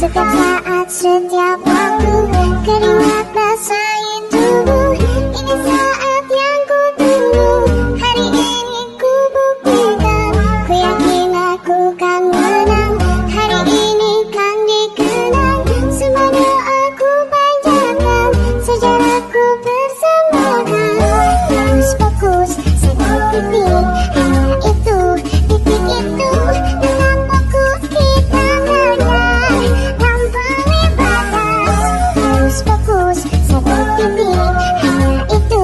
Setiap saat, setiap waktu, keringat basahi tubuh. Ini saat yang ku tunggu. Hari ini ku buktikan. Ku yakin aku kan menang. Hari ini kan dikenang. Semua doaku panjatkan. Sejarahku bersamakan. Harus fokus, satu titik. Hanya itu, titik itu. Dengan fokus kita menang. Lampaui batas. Harus fokus, satu titik. Hanya itu,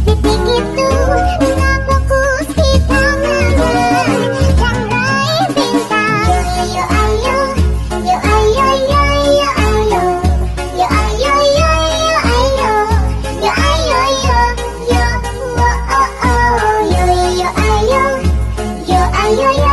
titik itu. Dengan fokus kita menang. Dan raih bintang. Yo ayo, yo ayo, yo yo ayo. Yo ayo, yo yo ayo. Yo ayo, yo yo, oh oh oh. Yo yo yo ayo. Yo ayo, yo